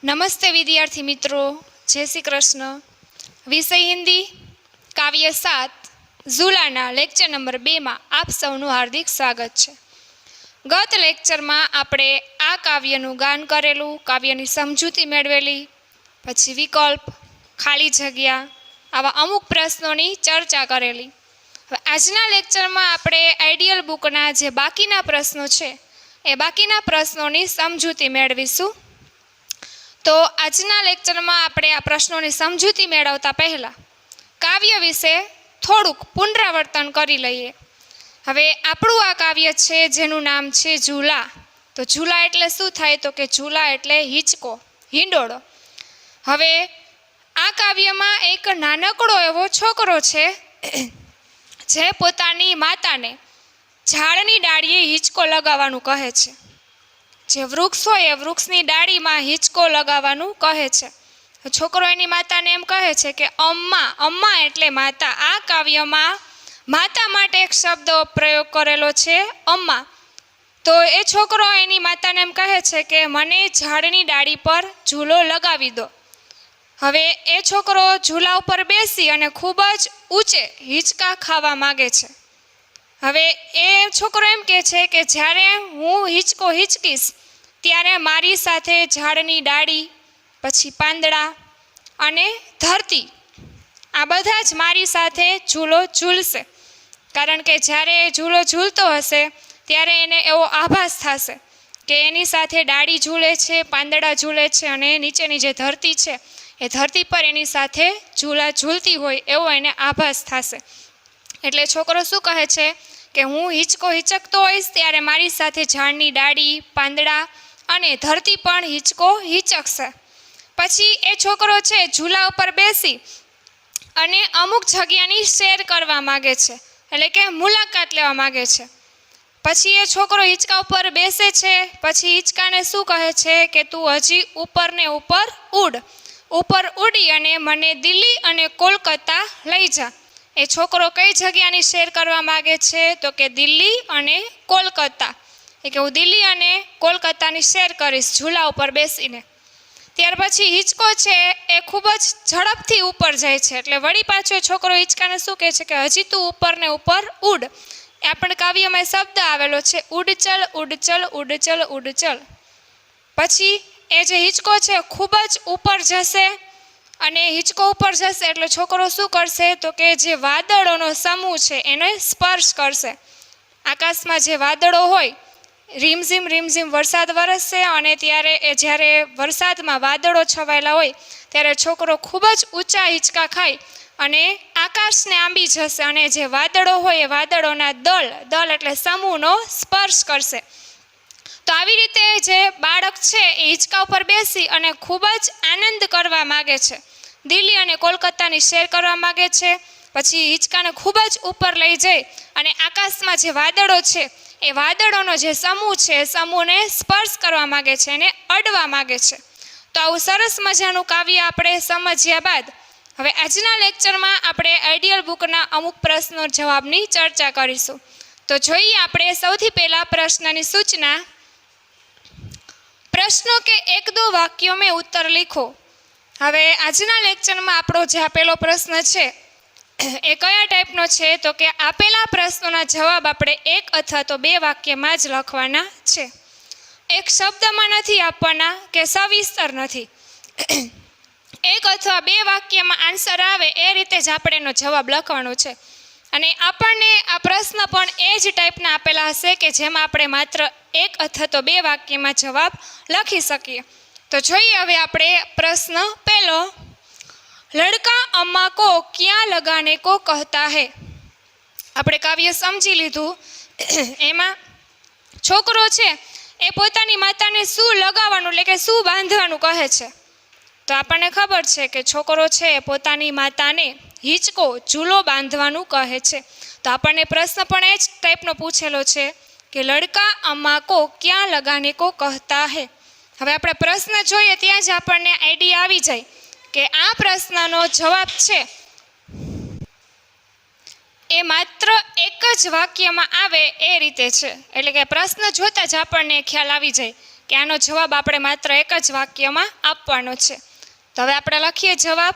નમસ્તે વિદ્યાર્થી મિત્રો, જય શ્રી કૃષ્ણ. વિષય હિન્દી, કાવ્ય 7 ઝૂલાના લેક્ચર નંબર 2માં આપ સૌનું હાર્દિક સ્વાગત છે. ગત લેક્ચરમાં આપણે આ કાવ્યનું ગાન કરેલું, કાવ્યની સમજૂતી મેળવેલી, પછી વિકલ્પ, ખાલી જગ્યા, આવા અમુક પ્રશ્નોની ચર્ચા કરેલી. હવે આજના લેક્ચરમાં આપણે આઈડિયલ બુકના જે બાકીના પ્રશ્નો છે એ બાકીના પ્રશ્નોની સમજૂતી મેળવીશું. તો આજના લેક્ચરમાં આપણે આ પ્રશ્નોની સમજૂતી મેળવતા પહેલાં કાવ્ય વિશે થોડુંક પુનરાવર્તન કરી લઈએ. હવે આપણું આ કાવ્ય છે જેનું નામ છે ઝૂલા. તો ઝૂલા એટલે શું થાય? તો કે ઝૂલા એટલે હિંચકો, હિંડોળો. હવે આ કાવ્યમાં એક નાનકડો એવો છોકરો છે જે પોતાની માતાને ઝાડની ડાળીએ હિંચકો લગાવવાનું કહે છે. જે વૃક્ષ હોય એ વૃક્ષની ડાળીમાં હિંચકો લગાવવાનું કહે છે. છોકરો એની માતાને એમ કહે છે કે અમ્મા, અમ્મા એટલે માતા. આ કાવ્યમાં માતા માટે એક શબ્દ પ્રયોગ કરેલો છે, અમ્મા. તો એ છોકરો એની માતાને એમ કહે છે કે મને ઝાડની ડાળી પર ઝૂલો લગાવી દો. હવે એ છોકરો ઝૂલા ઉપર બેસી અને ખૂબ જ ઊંચે હિંચકા ખાવા માગે છે. હવે એ છોકરો એમ કહે છે કે જ્યારે હું હિંચકો હિંચકીશ ત્યારે મારી સાથે ઝાડની ડાળી, પછી પાંદડા અને ધરતી, આ બધા જ મારી સાથે ઝૂલો ઝૂલશે. કારણ કે જ્યારે એ ઝૂલો ઝૂલતો હશે ત્યારે એને એવો આભાસ થશે કે એની સાથે ડાળી ઝૂલે છે, પાંદડા ઝૂલે છે અને નીચેની જે ધરતી છે એ ધરતી પર એની સાથે ઝૂલા ઝૂલતી હોય એવો એને આભાસ થશે. એટલે છોકરો શું કહે છે કે હું હિંચકો હિંચકતો હોઈશ ત્યારે મારી સાથે ઝાડની ડાળી, પાંદડા અને ધરતી પણ હિંચકો હિંચકશે. પછી એ છોકરો છે ઝૂલા ઉપર બેસી અને અમુક જગ્યાની સૈર કરવા માગે છે, એટલે કે મુલાકાત લેવા માગે છે. પછી એ છોકરો હિંચકા ઉપર બેસે છે. પછી હિંચકાને શું કહે છે કે તું હજી ઉપર ને ઉપર ઉડ, ઉપર ઉડી અને મને દિલ્હી અને કોલકાતા લઈ જા. એ છોકરો કઈ જગ્યાની સૈર કરવા માગે છે? તો કે દિલ્હી અને કોલકાતા. એ કે હું દિલ્હી અને કોલકાતાની સૈર કરીશ ઝૂલા ઉપર બેસીને. ત્યાર પછી હિંચકો છે એ ખૂબ જ ઝડપથી ઉપર જાય છે. એટલે વળી પાછો એ છોકરો હિંચકાને શું કહે છે કે હજી તું ઉપર ને ઉપર ઉડ. એ આપણે કાવ્યમાં શબ્દ આવેલો છે, ઉડચલ ઉડચલ ઉડચલ ઉડચલ. પછી એ જે હિંચકો છે ખૂબ જ ઉપર જશે અને હિંચકો ઉપર જશે એટલે છોકરો શું કરશે? તો કે જે વાદળોનો સમૂહ છે એને સ્પર્શ કરશે. આકાશમાં જે વાદળો હોય, રીમઝીમ વરસાદ વરસશે અને ત્યારે એ જ્યારે વરસાદમાં વાદળો છવાયેલા હોય ત્યારે છોકરો ખૂબ જ ઊંચા હિંચકા ખાઈ અને આકાશને આંબી જશે અને જે વાદળો હોય એ વાદળોના દળ એટલે સમૂહનો સ્પર્શ કરશે. તો આવી રીતે જે બાળક છે એ હિંચકા ઉપર બેસી અને ખૂબ જ આનંદ કરવા માગે છે, દિલ્હી અને કોલકાતાની સૈર કરવા માગે છે. પછી હિંચકાને ખૂબ જ ઉપર લઈ જઈ અને આકાશમાં જે વાદળો છે એ વાદળોનો જે સમૂહ છે એ સમૂહને સ્પર્શ કરવા માગે છે, એને અડવા માગે છે. તો આવું સરસ મજાનું કાવ્ય આપણે સમજ્યા બાદ હવે આજના લેક્ચરમાં આપણે આઈડિયલ બુકના અમુક પ્રશ્નો જવાબની ચર્ચા કરીશું. તો જોઈએ આપણે સૌથી પહેલાં પ્રશ્નની સૂચના. પ્રશ્નો કે એક દો વાક્યો મેં ઉત્તર લીખો. હવે આજના લેક્ચરમાં આપણો જે આપેલો પ્રશ્ન છે એ કયા ટાઈપનો છે? તો કે આપેલા પ્રશ્નોના જવાબ આપણે એક અથવા તો બે વાક્યમાં જ લખવાના છે. એક શબ્દમાં નથી આપવાના કે સવિસ્તર નથી. એક અથવા બે વાક્યમાં આન્સર આવે એ રીતે જ આપણે એનો જવાબ લખવાનો છે. અને આપણને આ પ્રશ્ન પણ એ જ ટાઈપના આપેલા હશે કે જેમાં આપણે માત્ર એક અથવા તો બે વાક્યમાં જવાબ લખી શકીએ. તો જોઈએ હવે આપણે પ્રશ્ન પહેલો. લડકા અમ્મા કો ક્યાં લગાને કો કહતા હૈ. આપણે કાવ્ય સમજી લીધું. એમાં છોકરો છે એ પોતાની માતાને શું લગાવવાનું એટલે કે શું બાંધવાનું કહે છે. તો આપણને ખબર છે કે છોકરો છે એ પોતાની માતાને હિંચકો, ઝૂલો બાંધવાનું કહે છે. તો આપણને પ્રશ્ન પણ એ જ ટાઈપનો પૂછેલો છે કે લડકા અમ્મા કો ક્યાં લગાને કો કહતા હૈ. હવે આપણે પ્રશ્ન જોઈએ ત્યાં જ આપણને આઈડિયા આવી જાય કે આ પ્રશ્નનો જવાબ છે એ માત્ર એક જ વાક્યમાં આવે એ રીતે છે. એટલે કે પ્રશ્ન જોતા જ આપણને ખ્યાલ આવી જાય કે આનો જવાબ આપણે માત્ર એક જ વાક્યમાં આપવાનો છે. તો હવે આપણે લખીએ જવાબ.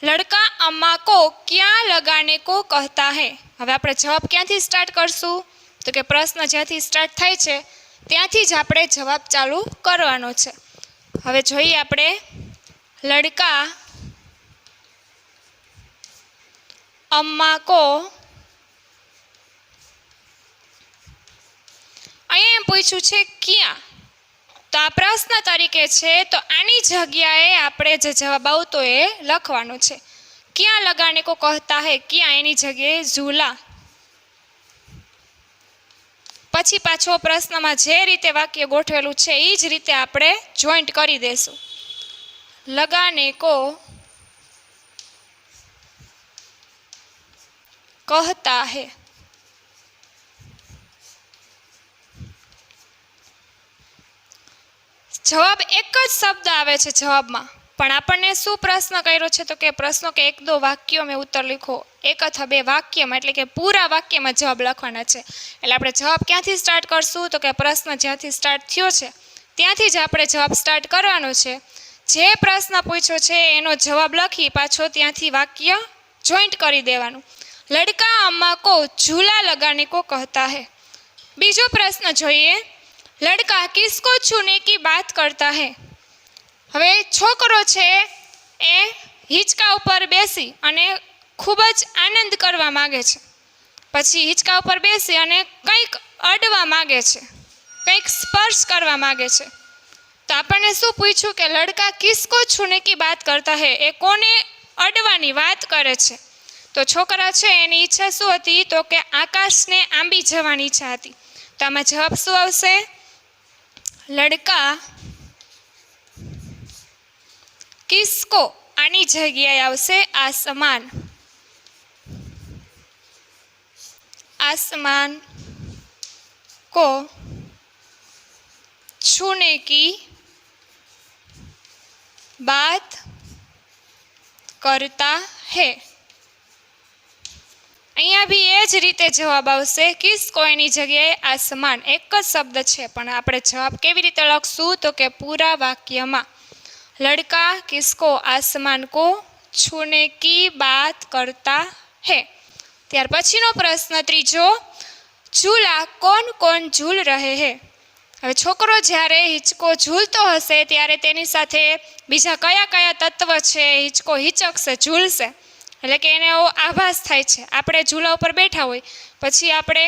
લડકા અમ્મા કો ક્યાં લગાને કો કહેતા હૈ. હવે આપણે જવાબ ક્યાંથી સ્ટાર્ટ કરશું? તો કે પ્રશ્ન જ્યાંથી સ્ટાર્ટ થાય છે ત્યાંથી જ આપણે જવાબ ચાલુ કરવાનો છે. હવે જોઈએ આપણે. લડકા અમ્મા કો, અહીંયા એમ પૂછ્યું છે ક્યાં, તો આ પ્રશ્ન તરીકે છે, તો આની જગ્યાએ આપણે જે જવાબ આવતો એ લખવાનો છે. ક્યાં લગાને કો કહેતા હે, ક્યાં એની જગ્યાએ ઝૂલા. પછી પાછો પ્રશ્નમાં જે રીતે વાક્ય ગોઠવેલું છે એ જ રીતે આપણે જોઈન્ટ કરી દેશું. લગાને કો कहता है. જવાબ એક જ શબ્દ આવે છે જવાબમાં, પણ આપણને શું પ્રશ્ન કર્યો છે? તો કે પ્રશ્નો કે એક દો વાક્યો મેં ઉત્તર લીખો, એક અથવા બે વાક્યમાં, એટલે કે પૂરા વાક્યમાં જવાબ લખવાના છે. એટલે આપણે જવાબ ક્યાંથી સ્ટાર્ટ કરશું? તો કે પ્રશ્ન જ્યાંથી સ્ટાર્ટ થયો છે ત્યાંથી જ આપણે જવાબ સ્ટાર્ટ કરવાનો છે. જે પ્રશ્ન પૂછ્યો છે એનો જવાબ લખી પાછો ત્યાંથી વાક્ય જોઈન્ટ કરી દેવાનું. લડકા અમ્મા કો ઝૂલા લગાને કો કહેતા હૈ. બીજો પ્રશ્ન જોઈએ. લડકા કિસકો છૂને કી બાત કરતા હૈ. હવે છોકરો છે એ હિંચકા ઉપર બેસી અને ખૂબ જ આનંદ કરવા માગે છે. પછી હિંચકા ઉપર બેસી અને કંઈક અડવા માગે છે, કંઈક સ્પર્શ કરવા માગે છે. તો આપણને શું પૂછ્યું કે લડકા કિસકો છૂને કી બાત કરતા હૈ, એ કોને અડવાની વાત કરે છે? તો છોકરા છે એની ઈચ્છા શું હતી? તો કે આકાશને આંબી જવાની ઈચ્છા હતી. તો આમાં જવાબ શું આવશે? લડકા કિસકો, આની જગ્યાએ આવશે આસમાન. आसमान को छूने की बात करता है. અહીંયા બી એ જ રીતે જવાબ આવશે. કિસકો એની જગ્યાએ આસમાન, એક જ શબ્દ છે, પણ આપણે જવાબ કેવી રીતે લખશું? તો કે પૂરા વાક્યમાં. લડકા કિસકો આસમાન કો છૂને કી બાત કરતા હૈ. ત્યાર પછીનો પ્રશ્ન ત્રીજો. ઝૂલા કોણ કોણ ઝૂલ રહે હૈ. હવે છોકરો જ્યારે હિંચકો ઝૂલતો હશે ત્યારે તેની સાથે બીજા કયા કયા તત્વ છે હિંચકો હિંચકશે, ઝૂલશે, એટલે કે એને એવો આભાસ થાય છે. આપણે ઝૂલા ઉપર બેઠા હોય પછી આપણે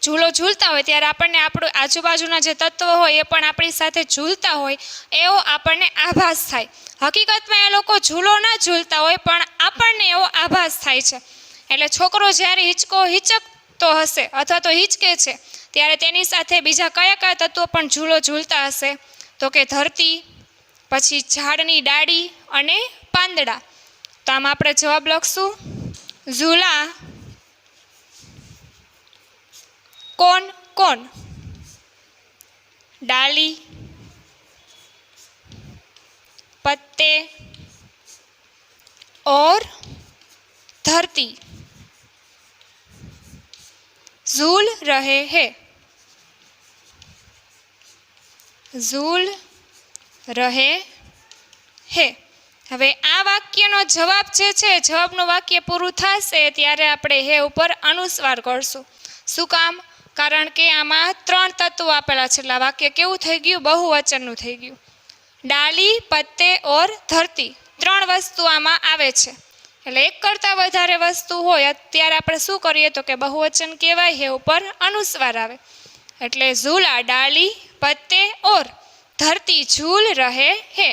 ઝૂલો ઝૂલતા હોય ત્યારે આપણને આપણું આજુબાજુના જે તત્વો હોય એ પણ આપણી સાથે ઝૂલતા હોય એવો આપણને આભાસ થાય. હકીકતમાં એ લોકો ઝૂલો ના ઝૂલતા હોય પણ આપણને એવો આભાસ થાય છે. એટલે છોકરો જ્યારે હિંચકો હિંચકતો હશે અથવા તો હિંચકે છે ત્યારે તેની સાથે બીજા કયા કયા તત્વો પણ ઝૂલો ઝૂલતા હશે? તો કે ધરતી, પછી ઝાડની ડાળી અને પાંદડા. તો આમાં આપણે જવાબ લખશું. ઝૂલા कौन कौन, डाली, पत्ते और धरती झूल रहे हैं. झूल रहे हैं. હવે આ વાક્યનો જવાબ જે છે, જવાબનું વાક્ય પૂરું થશે ત્યારે આપણે હે ઉપર અનુસ્વાર કરશું. શું કામ? કારણ કે આમાં ત્રણ તત્વો આપેલા છે એટલે વાક્ય કેવું થઈ ગયું? બહુવચનનું થઈ ગયું. ડાલી, પત્તે ઓર ધરતી, ત્રણ વસ્તુ આમાં આવે છે. એટલે એક કરતાં વધારે વસ્તુ હોય ત્યારે આપણે શું કરીએ? તો કે બહુવચન કહેવાય, હે ઉપર અનુસ્વાર આવે. એટલે ઝૂલા ડાલી, પત્તે ઓર ધરતી ઝૂલ રહે હે.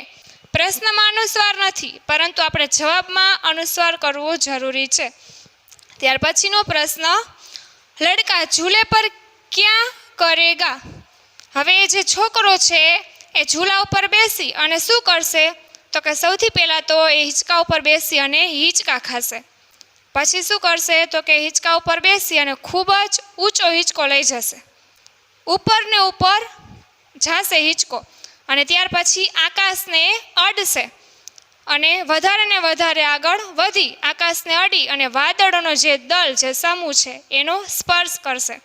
પ્રશ્નમાં અનુસ્વાર નથી, પરંતુ આપણે જવાબમાં અનુસ્વાર કરવો જરૂરી છે. ત્યાર પછીનો પ્રશ્ન. લડકા ઝૂલે પર ક્યાં કરેગા. હવે જે છોકરો છે એ ઝૂલા ઉપર બેસી અને શું કરશે? તો કે સૌથી પહેલાં તો એ હિંચકા ઉપર બેસી અને હિંચકા ખાશે. પછી શું કરશે? તો કે હિંચકા ઉપર બેસી અને ખૂબ જ ઊંચો હિંચકો લઈ જશે, ઉપર ને ઉપર જશે હિંચકો, અને ત્યાર પછી આકાશને અડશે અને વધારે ને વધારે આગળ વધી આકાશને અડી અને વાદળોનો જે દળ, જે સમૂહ છે એનો સ્પર્શ કરશે,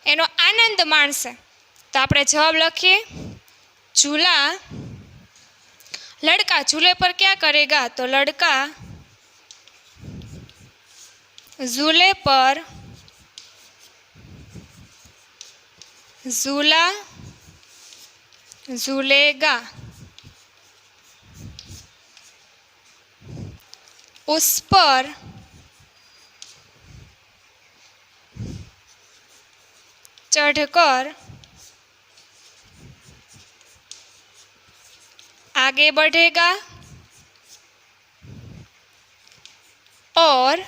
એનો આનંદ માણશે. તો આપણે જવાબ લખીએ. झूला, लड़का झूले पर क्या करेगा? तो लड़का झूले पर झूला झूलेगा। उस पर चढ़कर आगे बढ़ेगा और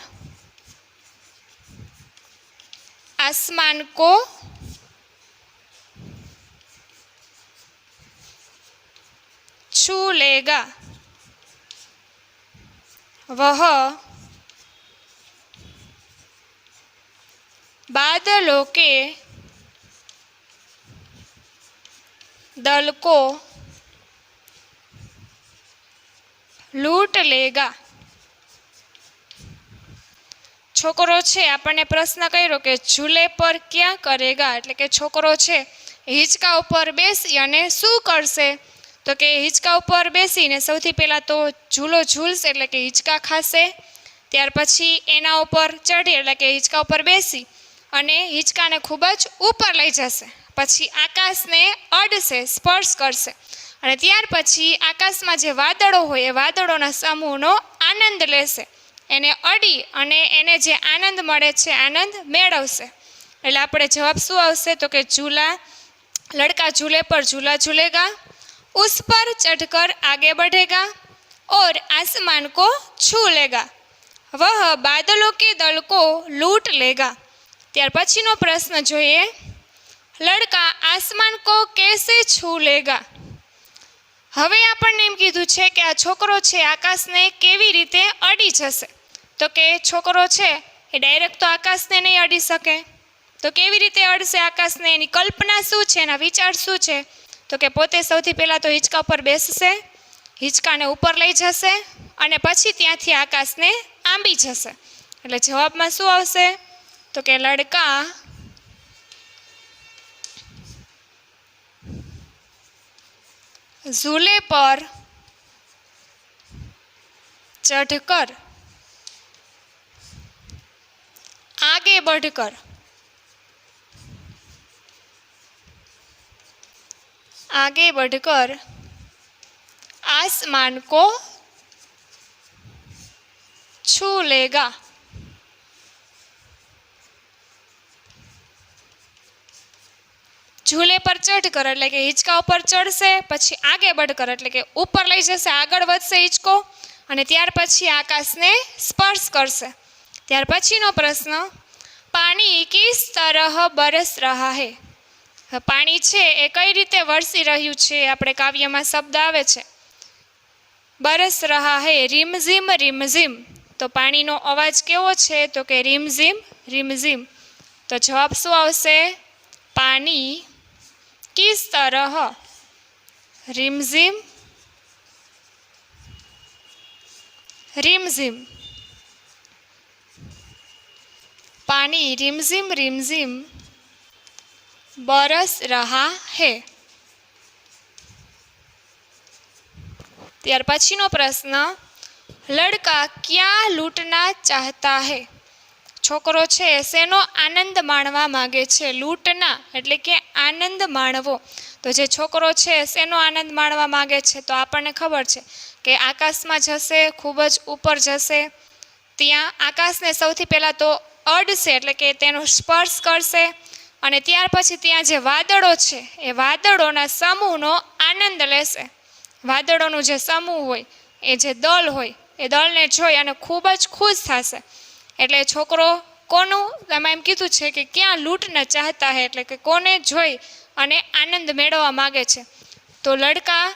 आसमान को छू लेगा। वह बादलों के दल को लूट लेगा। છોકરો છે આપણને પ્રશ્ન કર્યો કે ઝૂલે પર ક્યાં કરેગા, એટલે કે છોકરો છે હિંચકા ઉપર બેસી અને શું કરશે? તો કે હિંચકા ઉપર બેસીને સૌથી પહેલાં તો ઝૂલો ઝૂલશે એટલે કે હિંચકા ખાશે, ત્યાર પછી એના ઉપર ચઢી એટલે કે હિંચકા ઉપર બેસી અને હિંચકાને ખૂબ જ ઉપર લઈ જશે, પછી આકાશને અડશે, સ્પર્શ કરશે અને ત્યાર પછી આકાશમાં જે વાદળો હોય એ વાદળોના સમૂહનો આનંદ લેશે, એને અડી અને એને જે આનંદ મળે છે આનંદ મેળવશે। એટલે આપણે જવાબ શું આવશે? તો કે झूला, लड़का झूले पर झूला झूलेगा, उस पर चढ़कर आगे बढ़ेगा और आसमान को छू लेगा, वह बादलों के दल को लूट लेगा। ત્યાર પછીનો પ્રશ્ન જોઈએ, લડકા આસમાન કો કેસે છू लेगा। હવે આપણને એમ કીધું છે કે આ છોકરો છે આકાશને કેવી રીતે અડી જશે? તો કે છોકરો છે એ ડાયરેક્ટ તો આકાશને નહીં અડી શકે, તો કેવી રીતે અડશે આકાશને? એની કલ્પના શું છે, એના વિચાર શું છે? તો કે પોતે સૌથી પહેલાં તો હિંચકા ઉપર બેસશે, હિંચકાને ઉપર લઈ જશે અને પછી ત્યાંથી આકાશને આંબી જશે। એટલે જવાબમાં શું આવશે? તો કે લડકા झूले पर चढ़कर आगे बढ़कर आसमान को छू लेगा। झूले पर चढ़कर એટલે કે હિંચકા ઉપર ચડશે, પછી આગે બઢકર એટલે કે ઉપર લઈ જશે, આગળ વધશે હિંચકો અને ત્યાર પછી આકાશને સ્પર્શ કરશે। ત્યાર પછીનો પ્રશ્ન, પાણી કિસ તરહ બરસ રહા હૈ। પાણી છે એ કઈ રીતે વરસી રહ્યું છે? આપણે કાવ્યમાં શબ્દ આવે છે બરસ રહા હૈ, રીમઝીમ રીમઝીમ। તો પાણીનો અવાજ કેવો છે? તો કે રીમઝીમ રીમઝીમ। તો જવાબ શું આવશે? પાણી किस तरह रिमझिम रिमझिम, पानी रिमझिम रिमझिम बरस रहा है। ત્યાર પછીનો પ્રશ્ન, લડકા क्या लूटना चाहता है। છોકરો છે શેનો આનંદ માણવા માગે છે? લૂંટના એટલે કે આનંદ માણવો। તો જે છોકરો છે શેનો આનંદ માણવા માગે છે? તો આપણને ખબર છે કે આકાશમાં જશે, ખૂબ જ ઉપર જશે, ત્યાં આકાશને સૌથી પહેલાં તો અડશે એટલે કે તેનો સ્પર્શ કરશે અને ત્યાર પછી ત્યાં જે વાદળો છે એ વાદળોના સમૂહનો આનંદ લેશે। વાદળોનું જે સમૂહ હોય, એ જે દળ હોય, એ દળને જોઈ અને ખૂબ જ ખુશ થશે। એટલે છોકરો કોનું એમાં એમ કીધું છે કે ક્યાં લૂંટના ચાહતા હે, એટલે કે કોને જોઈ અને આનંદ મેળવવા માગે છે? તો લડકા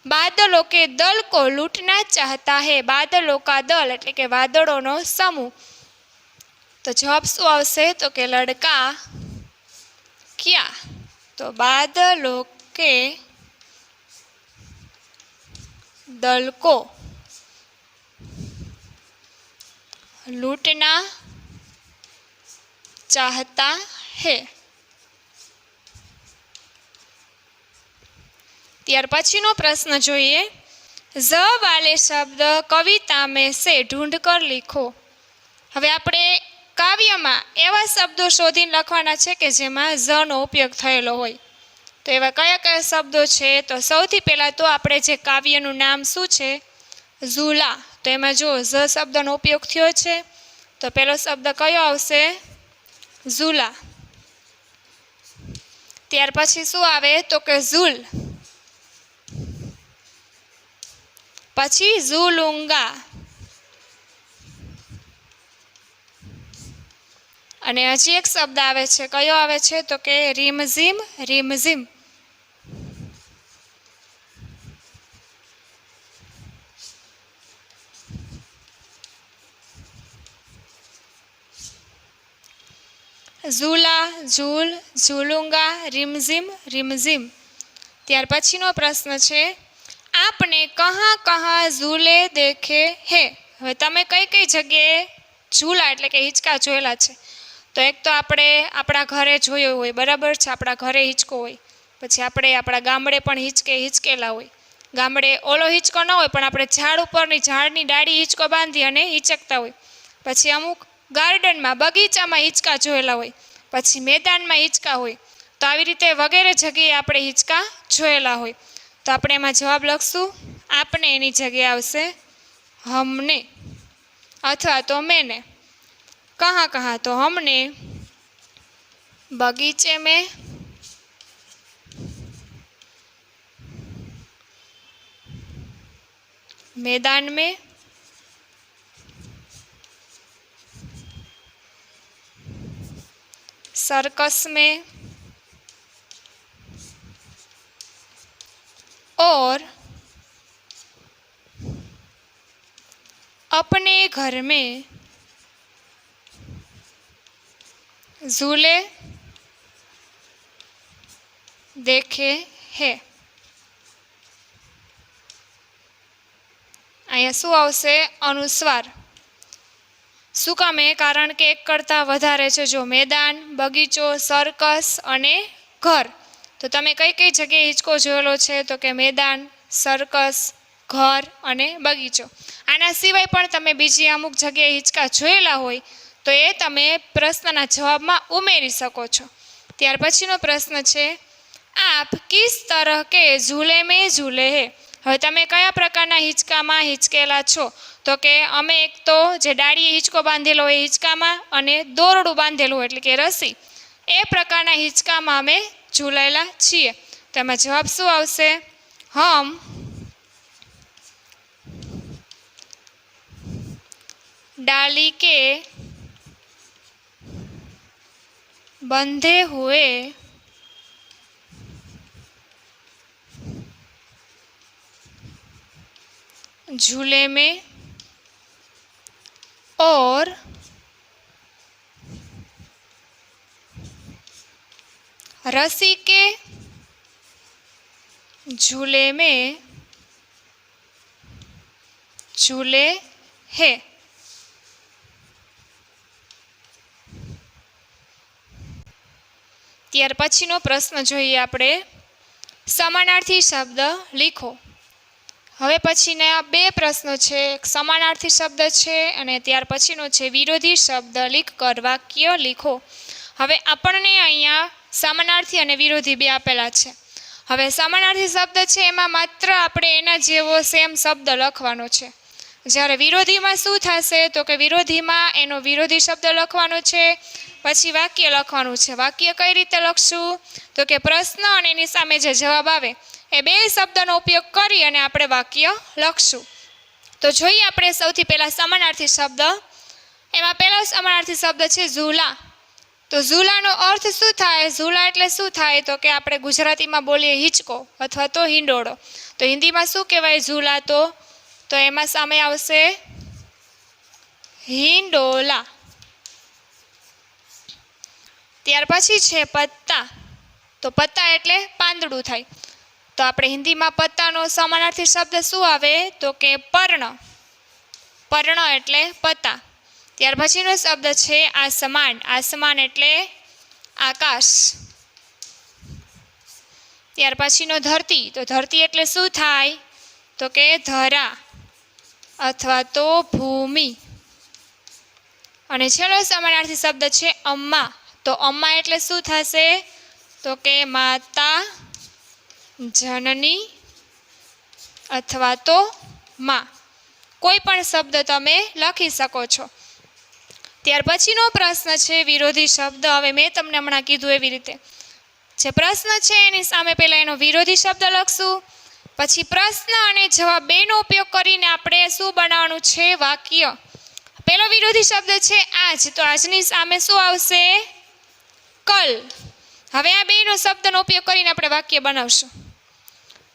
બાદलों के दल को लूटना चाहता है। बादलों का दल એટલે કે વાદળોનો સમૂહ। તો જવાબ શું આવશે? તો કે લડકા ક્યાં? તો बादलों के दल को लूटना चाहता है। ત્યાર પછીનો પ્રશ્ન જોઈએ, ઝ વાલે શબ્દ કવિતા મેં સે ઢૂંઢ કર લીખો. હવે આપણે કાવ્યમાં એવા શબ્દો શોધીને લખવાના છે કે જેમાં ઝનો ઉપયોગ થયેલો હોય. તો એવા કયા કયા શબ્દો છે? તો સૌથી પહેલાં તો આપણે જે કાવ્યનું નામ શું છે? ઝૂલા. તો એમાં જો ઝ શબ્દનો ઉપયોગ થયો છે, તો પહેલો શબ્દ કયો આવશે? ઝૂલા. ત્યાર પછી શું આવે? તો કે ઝૂલ. પછી ઝુલુંગા. અને હજી એક શબ્દ આવે છે, કયો આવે છે? તો કે રીમઝીમ. રીમઝીમ. ઝૂલા, ઝૂલ, ઝુલુંગા, રીમઝીમ, રીમઝીમ. ત્યાર પછીનો પ્રશ્ન છે, આપને કહા કહા ઝૂલે દેખે હે. હવે તમે કઈ કઈ જગ્યાએ ઝૂલા એટલે કે હિંચકા જોયેલા છે? તો એક તો આપણે આપણા ઘરે જોયો હોય, બરાબર છે, આપણા ઘરે હિંચકો હોય. પછી આપણે આપણા ગામડે પણ હિંચકેલા હોય. ગામડે ઓલો હિંચકો ન હોય, પણ આપણે ઝાડ ઉપરની ઝાડની ડાળી હિંચકો બાંધી અને હિંચકતા હોય. પછી અમુક ગાર્ડનમાં, બગીચામાં હિંચકા જોયેલા હોય. પછી મેદાનમાં હિંચકા હોય. તો આવી રીતે વગેરે જગ્યાએ આપણે હિંચકા જોયેલા હોય. તો આપણે એમાં જવાબ લખશું, આપને એની જગ્યાએ આવશે હમને, અથવા તો મેને. કહા કહા તો हमने, बगीचे में, मैदान में, सर्कस में और अपने घर में झूले देखे है. અહીંયા શું આવશે? અનુસ્વાર. શું કામે? કારણ કે એક કરતાં વધારે છે. જો મેદાન, બગીચો, સર્કસ અને ઘર. તો તમે કઈ કઈ જગ્યાએ હિંચકો જોયેલો છે? તો કે મેદાન, સર્કસ, ઘર અને બગીચો. આના સિવાય પણ તમે બીજી અમુક જગ્યાએ હિંચકા જોયેલા હોય તો એ તમે પ્રશ્નના જવાબમાં ઉમેરી શકો છો. ત્યાર પછીનો પ્રશ્ન છે, આપ કિસ તરહ કે ઝૂલે મેં ઝૂલે હે. હવે તમે કયા પ્રકારના હિંચકામાં હિંચકેલા છો? તો કે અમે એક તો જે ડાળીએ હિંચકો બાંધેલો હોય હિંચકામાં, અને દોરડું બાંધેલું હોય એટલે કે રસી, એ પ્રકારના હિંચકામાં અમે ઝૂલેલા છીએ. તો એમાં જવાબ શું આવશે? હમ डाली के बंधे हुए झूले में और रस्सी के झूले में झूले है. ત્યાર પછીનો પ્રશ્ન જોઈએ આપણે, સમાનાર્થી શબ્દ લીખો. હવે પછીના બે પ્રશ્નો છે, એક સમાનાર્થી શબ્દ છે અને ત્યાર પછીનો છે વિરોધી શબ્દ લીખ કર વાક્ય લીખો. હવે આપણને અહીંયા સમાનાર્થી અને વિરોધી બે આપેલા છે. હવે સમાનાર્થી શબ્દ છે એમાં માત્ર આપણે એના જેવો સેમ શબ્દ લખવાનો છે. જ્યારે વિરોધીમાં શું થશે? તો કે વિરોધીમાં એનો વિરોધી શબ્દ લખવાનો છે, પછી વાક્ય લખવાનું છે. વાક્ય કઈ રીતે લખશું? તો કે પ્રશ્ન અને એની સામે જે જવાબ આવે એ બે શબ્દનો ઉપયોગ કરી અને આપણે વાક્ય લખશું. તો જોઈએ આપણે સૌથી પહેલા સમાનાર્થી શબ્દ. એમાં પહેલો સમાનાર્થી શબ્દ છે ઝૂલા. તો ઝૂલાનો અર્થ શું થાય? ઝૂલા એટલે શું થાય? તો કે આપણે ગુજરાતીમાં બોલીએ હિંચકો અથવા તો હિંડોળો. તો હિન્દીમાં શું કહેવાય ઝૂલા? તો એમાં સામે આવશે હિંડોલા. ત્યાર પછી છે પત્તા. તો પત્તા એટલે પાંદડું થાય. તો આપણે હિન્દીમાં પત્તાનો સમાનાર્થી શબ્દ શું આવે? તો કે પર્ણ. પર્ણ એટલે પત્તા. ત્યાર પછીનો શબ્દ છે આસમાન. આસમાન એટલે આકાશ. ત્યાર પછીનો ધરતી, તો ધરતી એટલે શું થાય? તો કે ધરા અથવા તો ભૂમિ. અને છેલ્લો સમાનાર્થી શબ્દ છે અમ્મા, તો અમ્મા એટલે શું થશે? તો કે માતા, જનની અથવા તો માં. કોઈ પણ શબ્દ તમે લખી શકો છો. ત્યાર પછીનો પ્રશ્ન છે વિરોધી શબ્દ. હવે મેં તમને હમણાં કીધું એવી રીતે જે પ્રશ્ન છે એની સામે પહેલા એનો વિરોધી શબ્દ લખશું, પછી પ્રશ્ન અને જવાબ બેનો ઉપયોગ કરીને આપણે શું બનાવવાનું છે? વાક્ય. પહેલો વિરોધી શબ્દ છે આજ, તો આજની સામે શું આવશે? કલ. હવે આ બેનો શબ્દનો ઉપયોગ કરીને આપણે વાક્ય બનાવશું.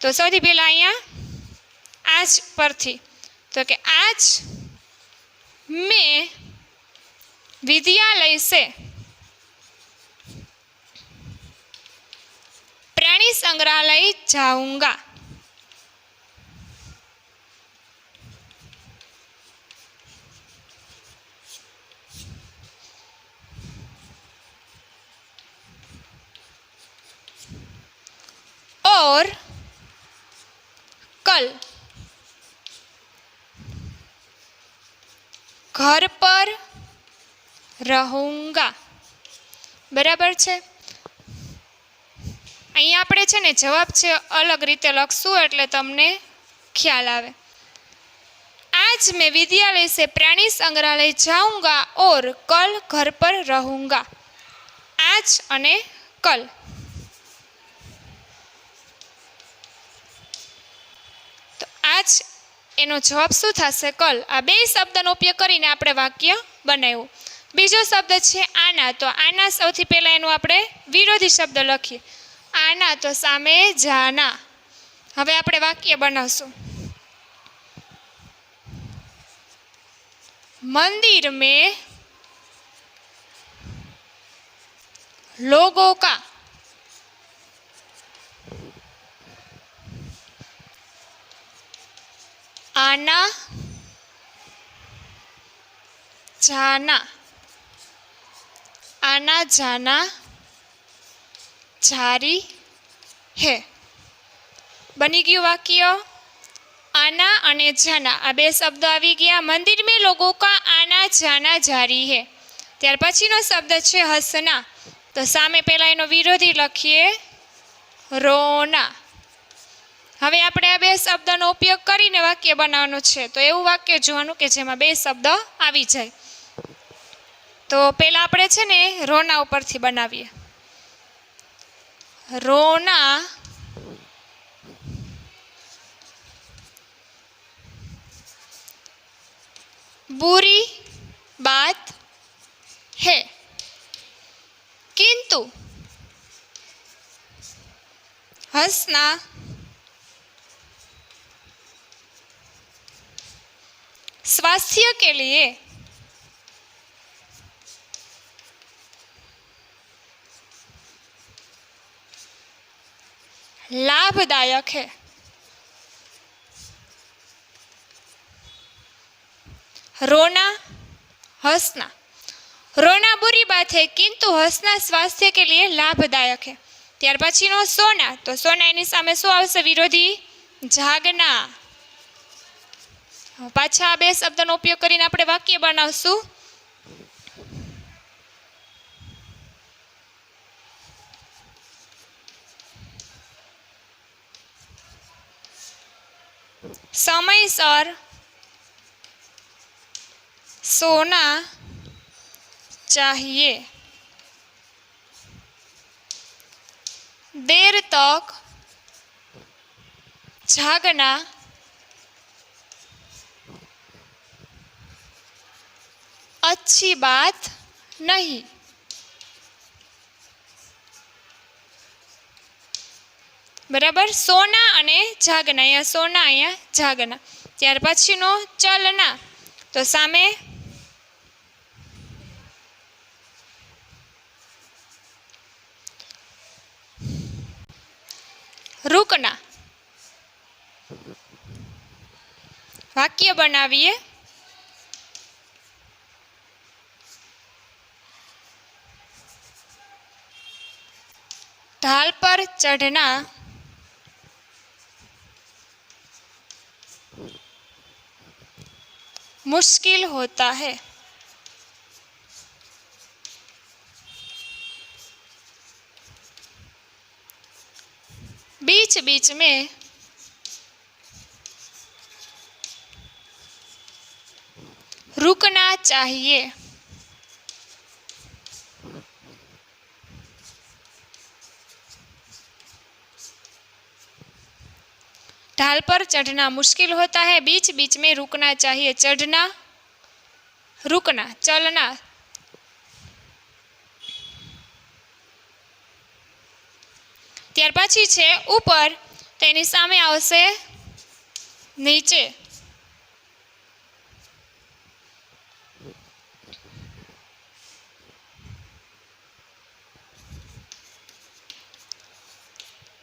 તો સૌથી પહેલા અહીંયા આજ પરથી, તો કે આજ મેં विद्यालय से प्राणी संग्रहालय जाऊंगा। और कल घर पर रहूंगा। बराबर છે? અહીંયા આપણે છે ને જવાબ છે અલગ રીતે લખશું એટલે તમને ખ્યાલ આવે. आज मैं विद्यालय से प्राणी संग्रहालय जाऊंगा और कल घर पर रहूंगा. आज અને કલ. તો આજ એનો જવાબ શું થશે? કલ. આ બે શબ્દનો ઉપયોગ કરીને આપણે વાક્ય બનાવ્યું. બીજો શબ્દ છે આના, તો આના સૌથી પહેલા એનું આપણે વિરોધી શબ્દ લખીએ. આના તો સામે જાના. હવે આપણે વાક્ય બનાવશું. मंदिर में लोगों का आना जाना जारी है. बनी गયું वाक्य. आना અને જાના આ બે શબ્દ આવી ગયા. મંદિર में लोगों का आना जाना जारी है. ત્યાર પછીનો શબ્દ છે હસના, તો સામે પહેલા એનો વિરોધી લખીએ રોના. હવે આપણે આ બે શબ્દનો ઉપયોગ કરીને વાક્ય બનાવવાનું છે. તો એવું વાક્ય જોવાનું કે જેમાં બે શબ્દ આવી જાય. તો પહેલા આપણે છે ને રોના ઉપરથી બનાવીએ. રોના बुरी बात है, किंतु हंसना स्वास्थ्य के लिए लाभदायक है. रोना हंसना. रोना बुरी बात है किंतु हंसना स्वास्थ्य के लिए लाभदायक है. ત્યાર પછીનો સોના, તો સોના એની સામે શું આવશે? વિરોધી જાગના. પાછા આ બે શબ્દનો ઉપયોગ કરીને આપણે વાક્ય બનાવશું. સમયસર सोना चाहिए, देर तक जागना अच्छी बात नहीं. बराबर. सोना અને જાગના. અહીંયા સોના, અહીંયા જાગના. ત્યાર પછીનો ચલના, તો સામે रुकना. वाक्य बनाविए. ढाल पर चढ़ना मुश्किल होता है। बीच बीच में रुकना चाहिए। ढाल पर चढ़ना मुश्किल होता है, बीच बीच में रुकना चाहिए। चढ़ना, रुकना, चलना। ત્યાર પછી છે ઉપર, તેની સામે આવશે નીચે।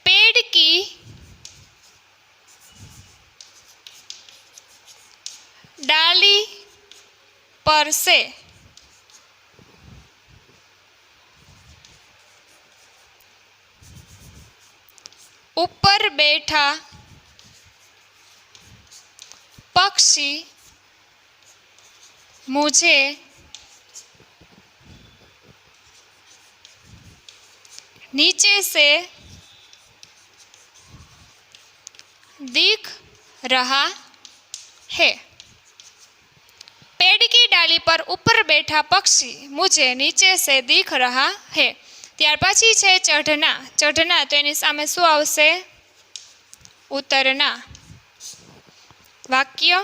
पेड़ की डाली पर से ऊपर बैठा पक्षी मुझे नीचे से दिख रहा है। पेड़ की डाली पर ऊपर बैठा पक्षी मुझे नीचे से दिख रहा है। ત્યાર પછી છે ચઢના। ચઢના તો એની સામે શું આવશે? ઉતરના। વાક્ય,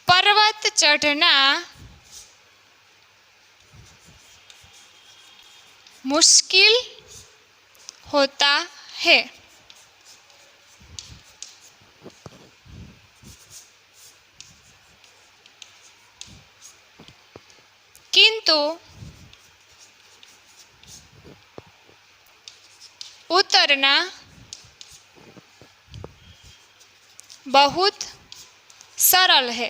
पर्वत चढ़ना मुश्किल होता है। किंतु उतरना बहुत सरल है।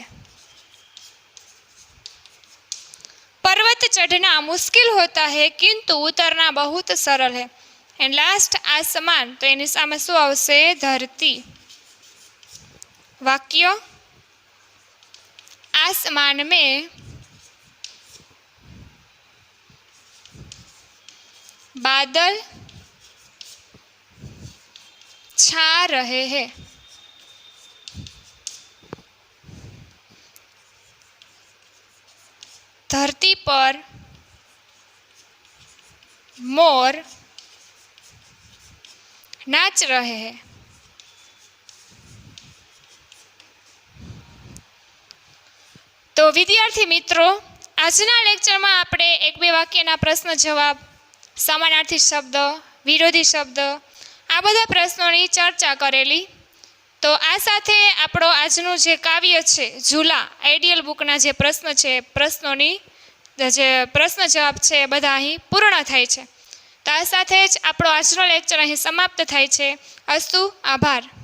पर्वत चढ़ना मुश्किल होता है किंतु उतरना बहुत सरल है। एंड लास्ट आसमान तो एनी सामे शुं आवशे? धरती। वाक्य, आसमान में बादल छा रहे हैं। धरती पर मोर नाच रहे हैं। तो विद्यार्थी मित्रों, आजना लेक्चर में आपणे एक बे वाक्यना प्रश्न जवाब, समानार्थी शब्द, विरोधी शब्द, आ बधा प्रश्नोनी चर्चा करेली। तो आ साथे आपणो आजनो जे काव्य छे झूला आइडियल बुकना जे प्रश्न छे, प्रश्नोनी जे प्रश्न जवाब छे बधा अहीं पूर्ण थाय छे। तो आ साथे ज आपणो आजनो लेक्चर अहीं समाप्त थाय छे। अस्तु, आभार।